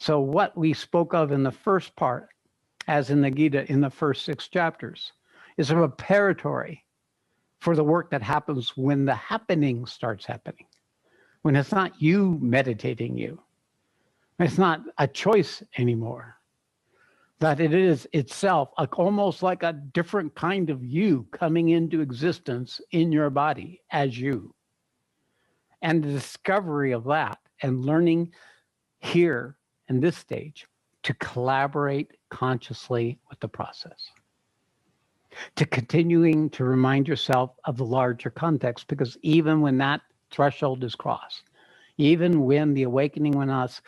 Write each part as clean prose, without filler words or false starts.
So what we spoke of in the first part, as in the Gita in the first 6 chapters, is a preparatory for the work that happens when the happening starts happening. When it's not you meditating you. It's not a choice anymore. That it is itself almost like a different kind of you coming into existence in your body as you. And the discovery of that and learning here in this stage to collaborate consciously with the process. To continuing to remind yourself of the larger context, because even when that threshold is crossed, even when the awakening in us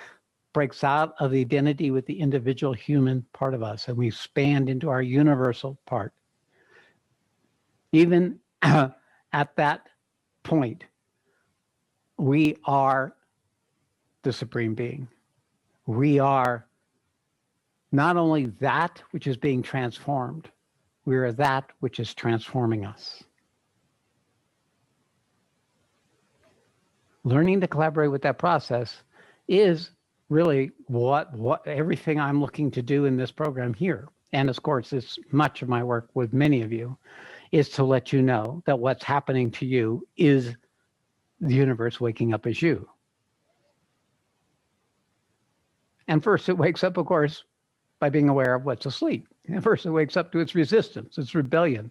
breaks out of the identity with the individual human part of us and we expand into our universal part, even at that point, we are the Supreme Being. We are not only that which is being transformed, we are that which is transforming us. Learning to collaborate with that process is really what everything I'm looking to do in this program here. And of course, it's much of my work with many of you, is to let you know that what's happening to you is the universe waking up as you. And first it wakes up, of course, by being aware of what's asleep. And first it wakes up to its resistance, its rebellion,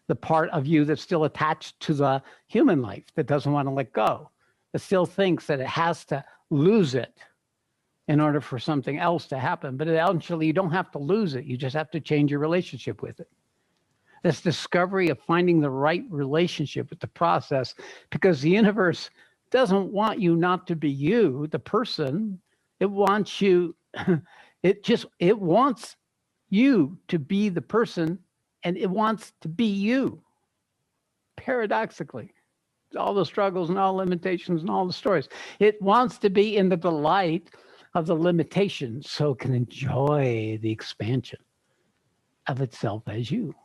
the part of you that's still attached to the human life, that doesn't want to let go, that still thinks that it has to lose it in order for something else to happen. But eventually you don't have to lose it. You just have to change your relationship with it. This discovery of finding the right relationship with the process, because the universe doesn't want you not to be you, the person. It wants you, it wants you to be the person, and it wants to be you. Paradoxically, all the struggles and all limitations and all the stories. It wants to be in the delight of the limitations so it can enjoy the expansion of itself as you.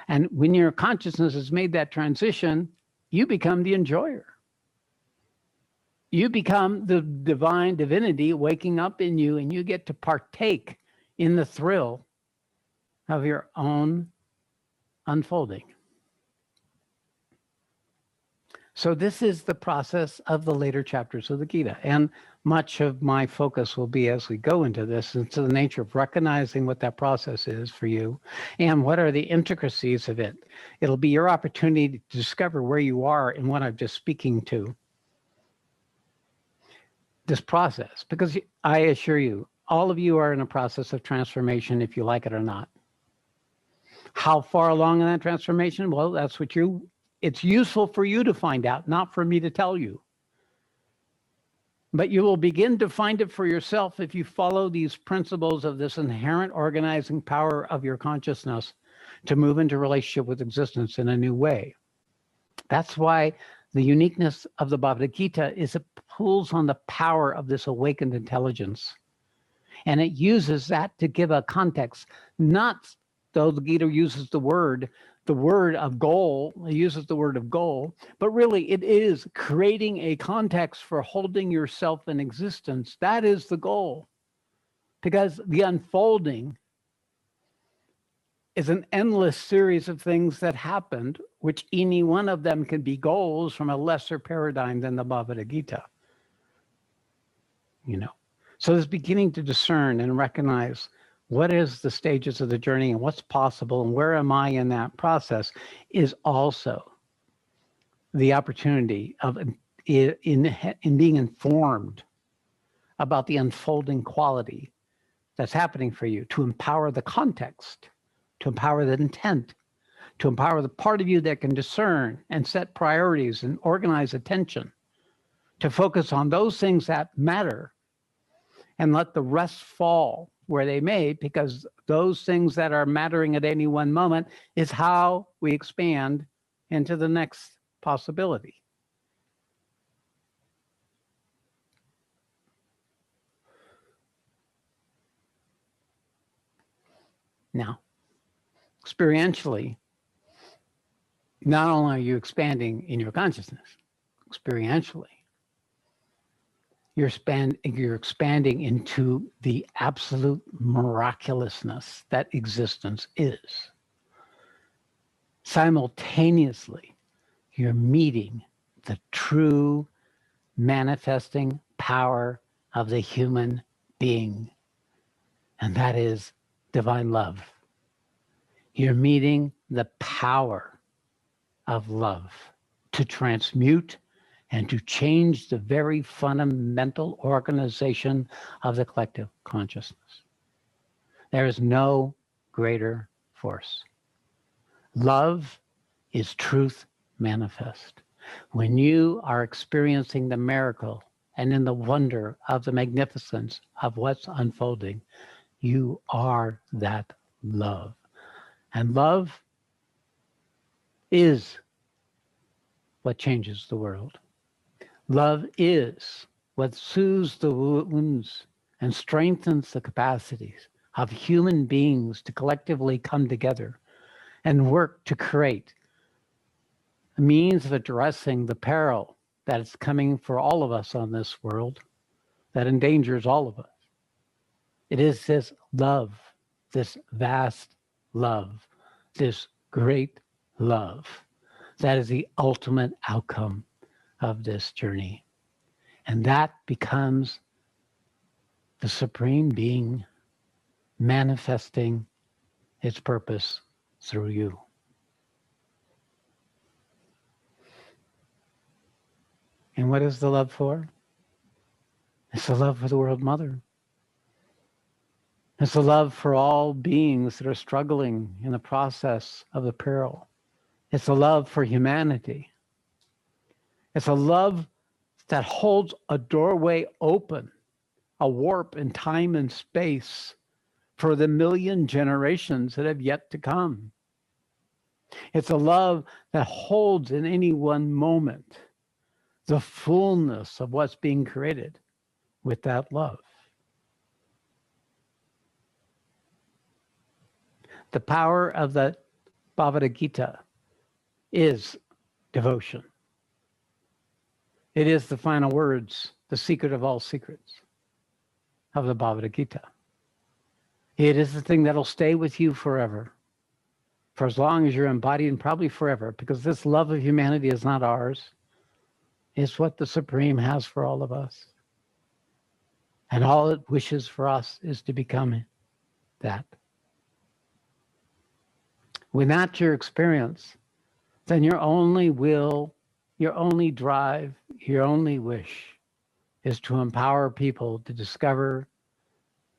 And when your consciousness has made that transition, you become the enjoyer. You become the divine divinity waking up in you, and you get to partake in the thrill of your own unfolding. So this is the process of the later chapters of the Gita. And much of my focus will be, as we go into this, into the nature of recognizing what that process is for you and what are the intricacies of it. It'll be your opportunity to discover where you are in what I'm just speaking to. This process, because I assure you, all of you are in a process of transformation, if you like it or not. How far along in that transformation? Well, that's what it's useful for you to find out, not for me to tell you. But you will begin to find it for yourself if you follow these principles of this inherent organizing power of your consciousness to move into relationship with existence in a new way. That's why the uniqueness of the Bhagavad Gita is it pulls on the power of this awakened intelligence. And it uses that to give a context, not though the Gita uses the word of goal, it uses the word of goal, but really it is creating a context for holding yourself in existence. That is the goal. Because the unfolding is an endless series of things that happened, which any one of them can be goals from a lesser paradigm than the Bhagavad Gita. So it's beginning to discern and recognize what is the stages of the journey and what's possible and where am I in that process is also the opportunity of in being informed about the unfolding quality that's happening for you, to empower the context, to empower the intent, to empower the part of you that can discern and set priorities and organize attention, to focus on those things that matter and let the rest fall where they may, because those things that are mattering at any one moment is how we expand into the next possibility. Now, experientially, not only are you expanding in your consciousness, experientially, you're expanding into the absolute miraculousness that existence is. Simultaneously, you're meeting the true manifesting power of the human being, and that is divine love. You're meeting the power of love to transmute and to change the very fundamental organization of the collective consciousness. There is no greater force. Love is truth manifest. When you are experiencing the miracle and in the wonder of the magnificence of what's unfolding, you are that love. And love is what changes the world. Love is what soothes the wounds and strengthens the capacities of human beings to collectively come together and work to create a means of addressing the peril that is coming for all of us on this world that endangers all of us. It is this love, this vast love, this great love that is the ultimate outcome of this journey. And that becomes the Supreme Being manifesting its purpose through you. And what is the love for? It's the love for the World Mother. It's the love for all beings that are struggling in the process of the peril. It's a love for humanity. It's a love that holds a doorway open, a warp in time and space for the million generations that have yet to come. It's a love that holds in any one moment the fullness of what's being created with that love. The power of the Bhagavad Gita is devotion. It is the final words, the secret of all secrets of the Bhagavad Gita. It is the thing that'll stay with you forever, for as long as you're embodied, and probably forever, because this love of humanity is not ours. It's what the Supreme has for all of us. And all it wishes for us is to become that. When that's your experience, then your only will, your only drive, your only wish is to empower people to discover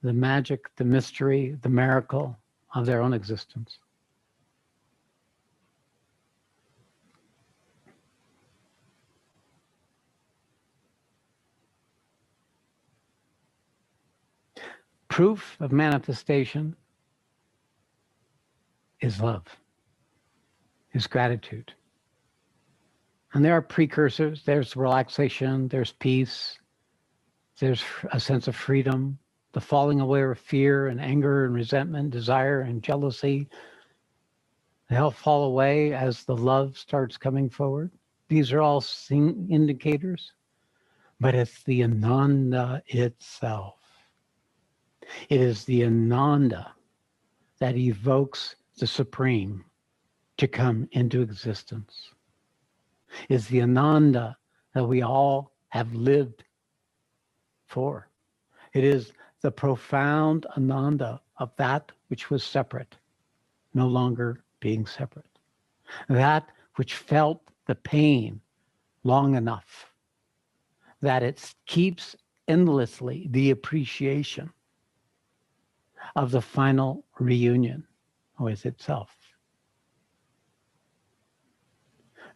the magic, the mystery, the miracle of their own existence. Proof of manifestation is love, is gratitude. And there are precursors. There's relaxation, there's peace, there's a sense of freedom, the falling away of fear and anger and resentment, desire and jealousy. They all fall away as the love starts coming forward. These are all indicators, but it's the Ananda itself. It is the Ananda that evokes the Supreme to come into existence. It's the Ananda that we all have lived for. It is the profound Ananda of that which was separate, no longer being separate. That which felt the pain long enough that it keeps endlessly the appreciation of the final reunion with itself.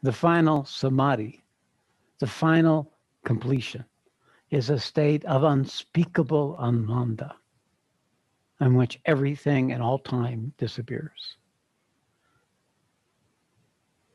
The final samadhi, the final completion, is a state of unspeakable Ananda in which everything and all time disappears.